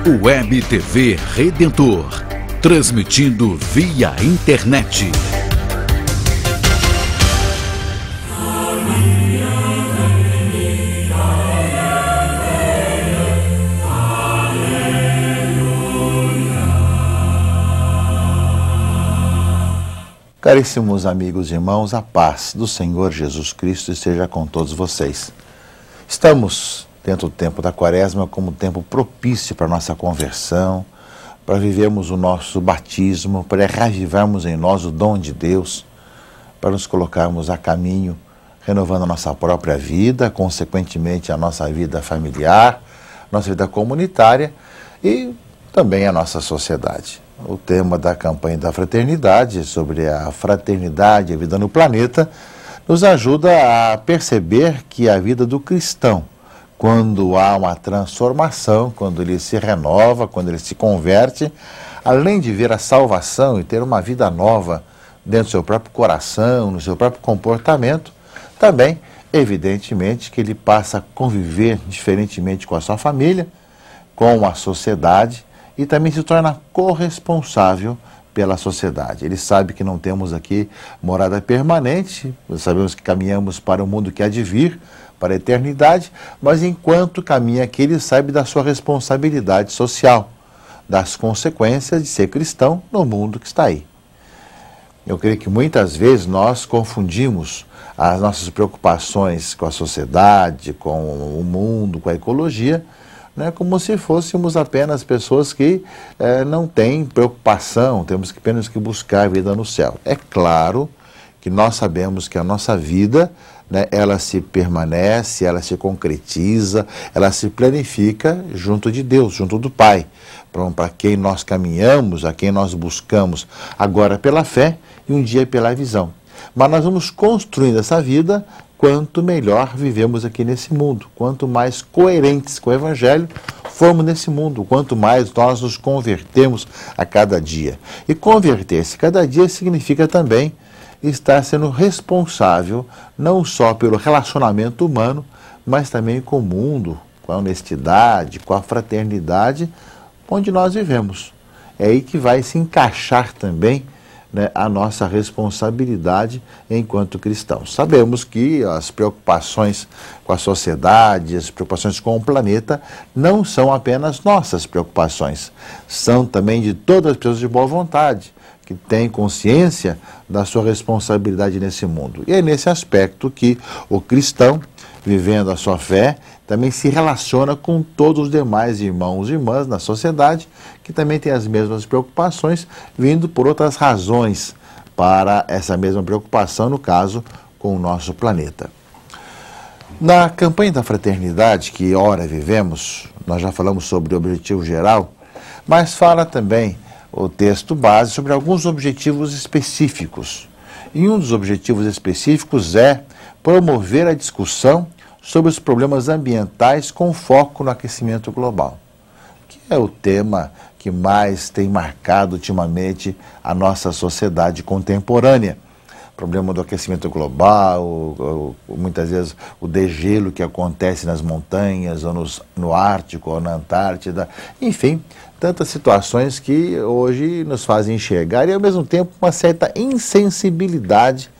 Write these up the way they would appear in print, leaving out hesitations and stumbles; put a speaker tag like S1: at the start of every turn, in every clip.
S1: Web TV Redentor, transmitindo via internet.
S2: Caríssimos amigos e irmãos, a paz do Senhor Jesus Cristo esteja com todos vocês. Estamos dentro do tempo da Quaresma como um tempo propício para a nossa conversão, para vivermos o nosso batismo, para reavivarmos em nós o dom de Deus, para nos colocarmos a caminho, renovando a nossa própria vida, consequentemente a nossa vida familiar, nossa vida comunitária e também a nossa sociedade. O tema da campanha da fraternidade, sobre a fraternidade e a vida no planeta, nos ajuda a perceber que a vida do cristão, quando há uma transformação, quando ele se renova, quando ele se converte, além de ver a salvação e ter uma vida nova dentro do seu próprio coração, no seu próprio comportamento, também, evidentemente, que ele passa a conviver diferentemente com a sua família, com a sociedade, e também se torna corresponsável pela sociedade. Ele sabe que não temos aqui morada permanente, sabemos que caminhamos para o mundo que há de vir, para a eternidade, mas enquanto caminha aqui, ele sabe da sua responsabilidade social, das consequências de ser cristão no mundo que está aí. Eu creio que muitas vezes nós confundimos as nossas preocupações com a sociedade, com o mundo, com a ecologia, como se fôssemos apenas pessoas que não têm preocupação, temos apenas que buscar a vida no céu. É claro que nós sabemos que a nossa vida, ela se permanece, ela se concretiza, ela se planifica junto de Deus, junto do Pai, para quem nós caminhamos, a quem nós buscamos, agora pela fé e um dia pela visão. Mas nós vamos construindo essa vida quanto melhor vivemos aqui nesse mundo, quanto mais coerentes com o Evangelho formos nesse mundo, quanto mais nós nos convertemos a cada dia. E converter-se cada dia significa também estar sendo responsável não só pelo relacionamento humano, mas também com o mundo, com a honestidade, com a fraternidade onde nós vivemos. É aí que vai se encaixar também a nossa responsabilidade enquanto cristãos. Sabemos que as preocupações com a sociedade, as preocupações com o planeta, não são apenas nossas preocupações, são também de todas as pessoas de boa vontade, que têm consciência da sua responsabilidade nesse mundo. E é nesse aspecto que o cristão, vivendo a sua fé, também se relaciona com todos os demais irmãos e irmãs na sociedade, que também têm as mesmas preocupações, vindo por outras razões para essa mesma preocupação, no caso, com o nosso planeta. Na campanha da fraternidade, que ora vivemos, nós já falamos sobre o objetivo geral, mas fala também o texto base sobre alguns objetivos específicos. E um dos objetivos específicos é promover a discussão sobre os problemas ambientais com foco no aquecimento global, que é o tema que mais tem marcado ultimamente a nossa sociedade contemporânea. O problema do aquecimento global, muitas vezes o degelo que acontece nas montanhas, ou no Ártico, ou na Antártida, enfim, tantas situações que hoje nos fazem enxergar e, ao mesmo tempo, uma certa insensibilidade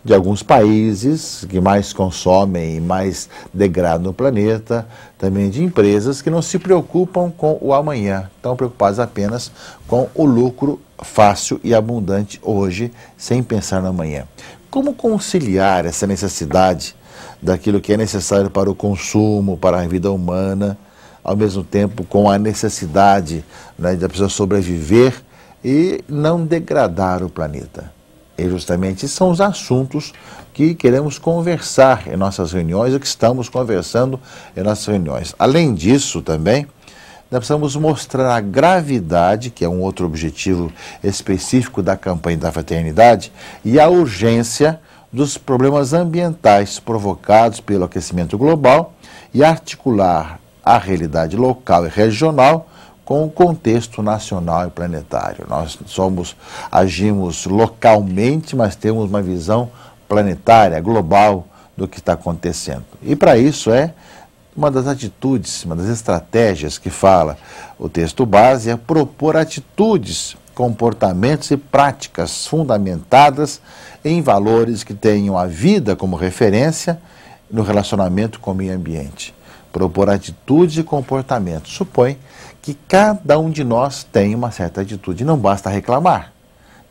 S2: de alguns países que mais consomem e mais degradam o planeta, também de empresas que não se preocupam com o amanhã, estão preocupadas apenas com o lucro fácil e abundante hoje, sem pensar no amanhã. Como conciliar essa necessidade daquilo que é necessário para o consumo, para a vida humana, ao mesmo tempo com a necessidade da pessoa sobreviver e não degradar o planeta? E justamente são os assuntos que queremos conversar em nossas reuniões, ou que estamos conversando em nossas reuniões. Além disso, também, nós precisamos mostrar a gravidade, que é um outro objetivo específico da campanha da fraternidade, e a urgência dos problemas ambientais provocados pelo aquecimento global e articular a realidade local e regional com o contexto nacional e planetário. Nós agimos localmente, mas temos uma visão planetária, global, do que está acontecendo. E para isso uma das atitudes, uma das estratégias que fala o texto base é propor atitudes, comportamentos e práticas fundamentadas em valores que tenham a vida como referência no relacionamento com o meio ambiente. Propor atitudes e comportamentos supõe que cada um de nós tem uma certa atitude. Não basta reclamar,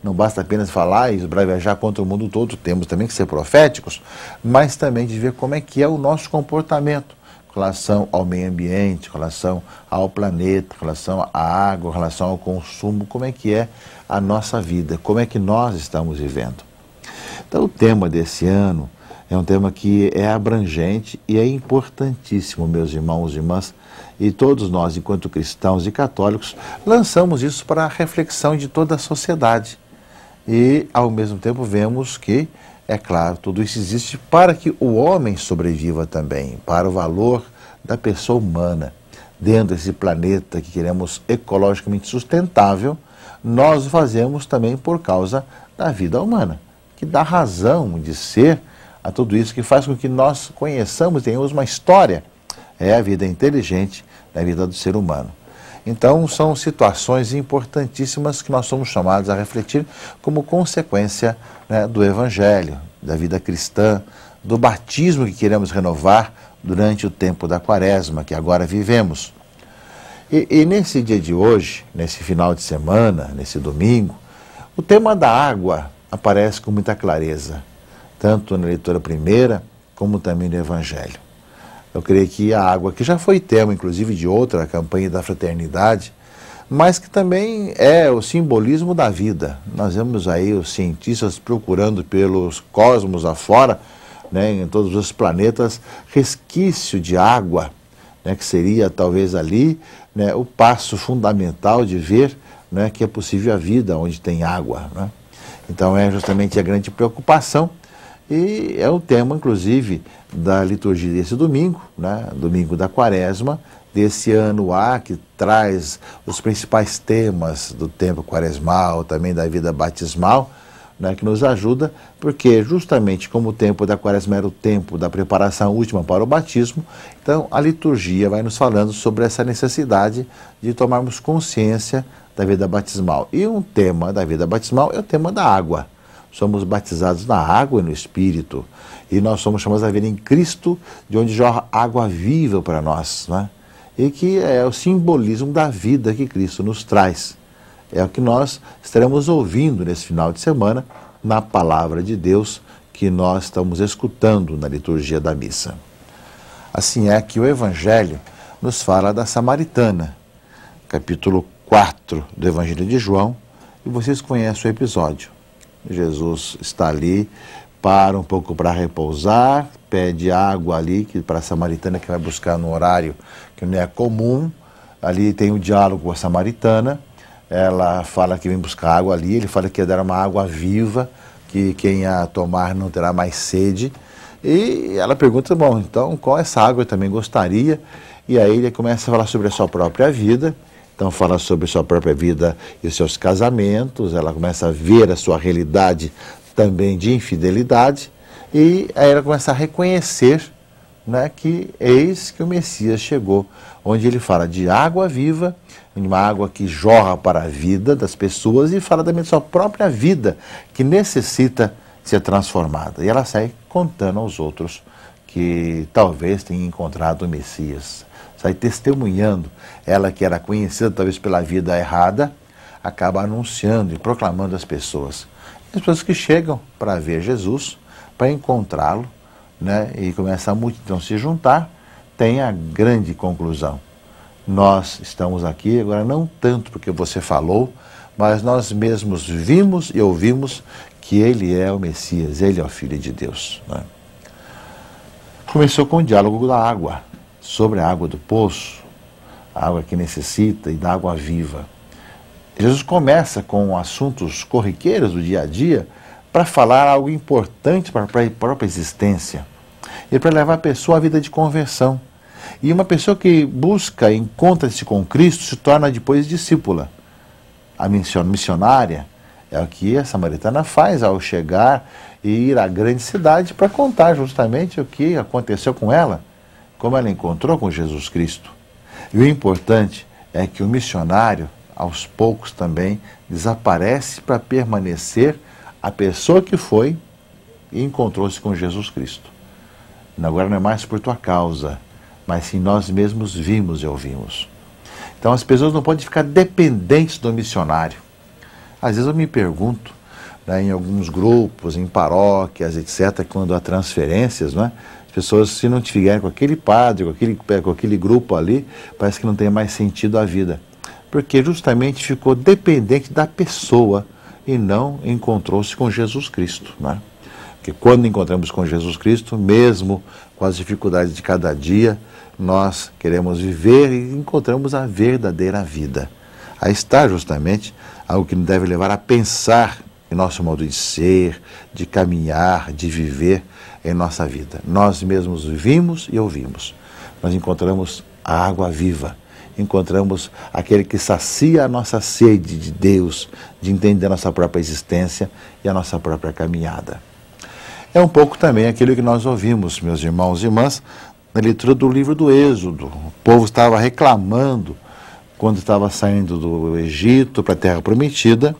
S2: não basta apenas falar e esbravejar contra o mundo todo, temos também que ser proféticos, mas também de ver como é que é o nosso comportamento com relação ao meio ambiente, com relação ao planeta, com relação à água, com relação ao consumo, como é que é a nossa vida, como é que nós estamos vivendo. Então o tema desse ano é um tema que é abrangente e é importantíssimo, meus irmãos e irmãs, e todos nós, enquanto cristãos e católicos, lançamos isso para a reflexão de toda a sociedade. E, ao mesmo tempo, vemos que, é claro, tudo isso existe para que o homem sobreviva também, para o valor da pessoa humana. Dentro desse planeta que queremos ecologicamente sustentável, nós o fazemos também por causa da vida humana, que dá razão de ser a tudo isso, que faz com que nós conheçamos, tenhamos uma história, é a vida inteligente da vida do ser humano. Então, são situações importantíssimas que nós somos chamados a refletir como consequência, né, do Evangelho, da vida cristã, do batismo que queremos renovar durante o tempo da Quaresma, que agora vivemos. E nesse dia de hoje, nesse final de semana, nesse domingo, o tema da água aparece com muita clareza, tanto na leitura primeira, como também no Evangelho. Eu creio que a água, que já foi tema, inclusive, de outra campanha da fraternidade, mas que também é o simbolismo da vida. Nós vemos aí os cientistas procurando pelos cosmos afora, né, em todos os planetas, resquício de água, né, que seria talvez ali, né, o passo fundamental de ver, né, que é possível a vida onde tem água, né? Então é justamente a grande preocupação. E é o tema, inclusive, da liturgia desse domingo, né? Domingo da Quaresma, desse ano A, que traz os principais temas do tempo quaresmal, também da vida batismal, né? Que nos ajuda, porque justamente como o tempo da Quaresma era o tempo da preparação última para o batismo, então a liturgia vai nos falando sobre essa necessidade de tomarmos consciência da vida batismal. E um tema da vida batismal é o tema da água. Somos batizados na água e no Espírito. E nós somos chamados a viver em Cristo, de onde jorra água viva para nós, né? E que é o simbolismo da vida que Cristo nos traz. É o que nós estaremos ouvindo nesse final de semana, na Palavra de Deus, que nós estamos escutando na liturgia da missa. Assim é que o Evangelho nos fala da Samaritana, capítulo 4 do Evangelho de João, e vocês conhecem o episódio. Jesus está ali, para um pouco para repousar, pede água ali para a samaritana, que vai buscar no horário que não é comum. Ali tem um diálogo com a samaritana, ela fala que vem buscar água ali, ele fala que ia dar uma água viva, que quem a tomar não terá mais sede. E ela pergunta, bom, então qual é essa água eu também gostaria? E aí ele começa a falar sobre a sua própria vida. Então fala sobre sua própria vida e os seus casamentos, ela começa a ver a sua realidade também de infidelidade, e aí ela começa a reconhecer, né, que eis que o Messias chegou, onde ele fala de água viva, uma água que jorra para a vida das pessoas, e fala também de sua própria vida, que necessita ser transformada. E ela sai contando aos outros que talvez tenha encontrado o Messias. Sai testemunhando, ela que era conhecida talvez pela vida errada, acaba anunciando e proclamando às pessoas. As pessoas que chegam para ver Jesus, para encontrá-lo, né, e começa a multidão se juntar, tem a grande conclusão. Nós estamos aqui, agora não tanto porque você falou, mas nós mesmos vimos e ouvimos que ele é o Messias, ele é o Filho de Deus, né? Começou com o diálogo da água, sobre a água do poço, a água que necessita e da água viva. Jesus começa com assuntos corriqueiros do dia a dia para falar algo importante para a própria existência e para levar a pessoa à vida de conversão. E uma pessoa que busca, encontra-se com Cristo, se torna depois discípula. A missionária é o que a samaritana faz ao chegar e ir à grande cidade para contar justamente o que aconteceu com ela. como ela encontrou com Jesus Cristo. E o importante é que o missionário, aos poucos também, desaparece para permanecer a pessoa que foi e encontrou-se com Jesus Cristo. Agora não é mais por tua causa, mas sim nós mesmos vimos e ouvimos. Então as pessoas não podem ficar dependentes do missionário. Às vezes eu me pergunto, né, em alguns grupos, em paróquias, etc., quando há transferências, né, as pessoas, se não tiverem com aquele padre, com aquele grupo ali, parece que não tem mais sentido a vida. Porque justamente ficou dependente da pessoa e não encontrou-se com Jesus Cristo, né? Porque quando encontramos com Jesus Cristo, mesmo com as dificuldades de cada dia, nós queremos viver e encontramos a verdadeira vida. Aí está justamente algo que nos deve levar a pensar em nosso modo de ser, de caminhar, de viver em nossa vida. Nós mesmos vimos e ouvimos. Nós encontramos a água viva, encontramos aquele que sacia a nossa sede de Deus, de entender a nossa própria existência e a nossa própria caminhada. É um pouco também aquilo que nós ouvimos, meus irmãos e irmãs, na leitura do livro do Êxodo. O povo estava reclamando quando estava saindo do Egito para a Terra Prometida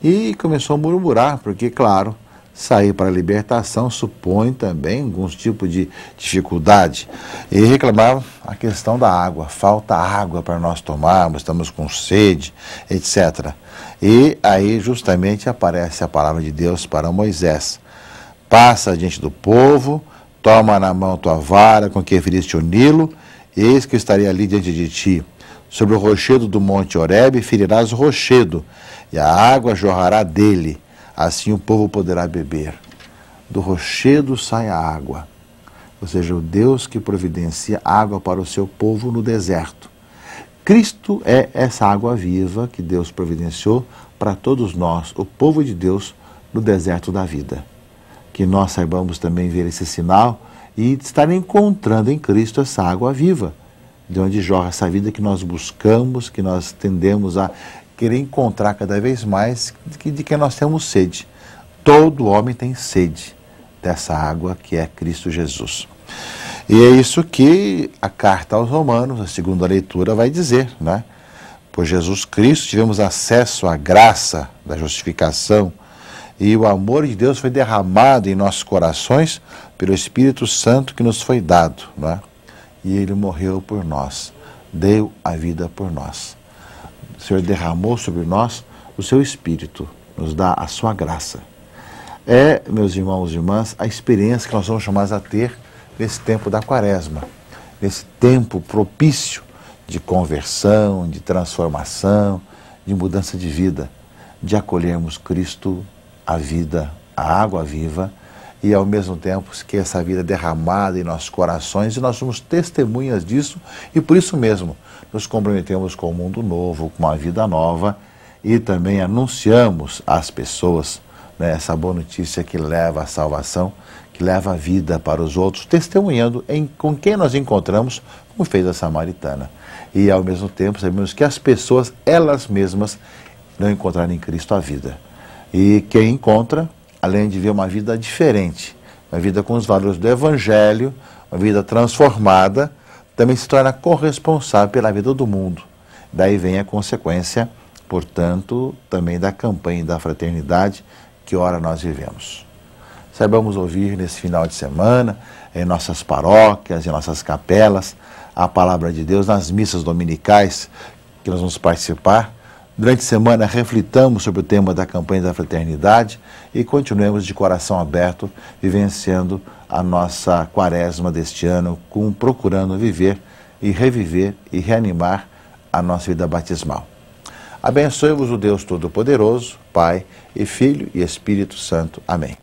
S2: e começou a murmurar, porque, claro, sair para a libertação supõe também alguns tipos de dificuldade. E reclamavam a questão da água, falta água para nós tomarmos, estamos com sede, etc. E aí justamente aparece a palavra de Deus para Moisés. Passa diante do povo, toma na mão tua vara com que feriste o Nilo, eis que eu estarei ali diante de ti. Sobre o rochedo do monte Horebe ferirás o rochedo, e a água jorrará dele, assim o povo poderá beber. Do rochedo sai a água, ou seja, o Deus que providencia água para o seu povo no deserto. Cristo é essa água viva que Deus providenciou para todos nós, o povo de Deus, no deserto da vida. Que nós saibamos também ver esse sinal e estar encontrando em Cristo essa água viva, de onde jorra essa vida que nós buscamos, que nós tendemos a querer encontrar cada vez mais, de que nós temos sede. Todo homem tem sede dessa água que é Cristo Jesus. E é isso que a carta aos Romanos, a segunda leitura, vai dizer, né? Por Jesus Cristo tivemos acesso à graça da justificação, e o amor de Deus foi derramado em nossos corações pelo Espírito Santo que nos foi dado, né? E Ele morreu por nós, deu a vida por nós. O Senhor derramou sobre nós o seu Espírito, nos dá a sua graça. É, meus irmãos e irmãs, a experiência que nós somos chamados a ter nesse tempo da Quaresma, nesse tempo propício de conversão, de transformação, de mudança de vida, de acolhermos Cristo, a vida, a água viva, e ao mesmo tempo que essa vida é derramada em nossos corações, e nós somos testemunhas disso, e por isso mesmo nos comprometemos com um mundo novo, com uma vida nova, e também anunciamos às pessoas, né, essa boa notícia que leva à salvação, que leva a vida para os outros, testemunhando com quem nós encontramos, como fez a samaritana. E ao mesmo tempo sabemos que as pessoas, elas mesmas, não encontraram em Cristo a vida. E quem encontra, além de ver uma vida diferente, uma vida com os valores do Evangelho, uma vida transformada, também se torna corresponsável pela vida do mundo. Daí vem a consequência, portanto, também da campanha da fraternidade que ora nós vivemos. Saibamos ouvir nesse final de semana, em nossas paróquias, em nossas capelas, a palavra de Deus nas missas dominicais que nós vamos participar. Durante a semana, reflitamos sobre o tema da campanha da fraternidade e continuemos de coração aberto, vivenciando a nossa quaresma deste ano, procurando viver e reviver e reanimar a nossa vida batismal. Abençoe-vos o Deus Todo-Poderoso, Pai e Filho e Espírito Santo. Amém.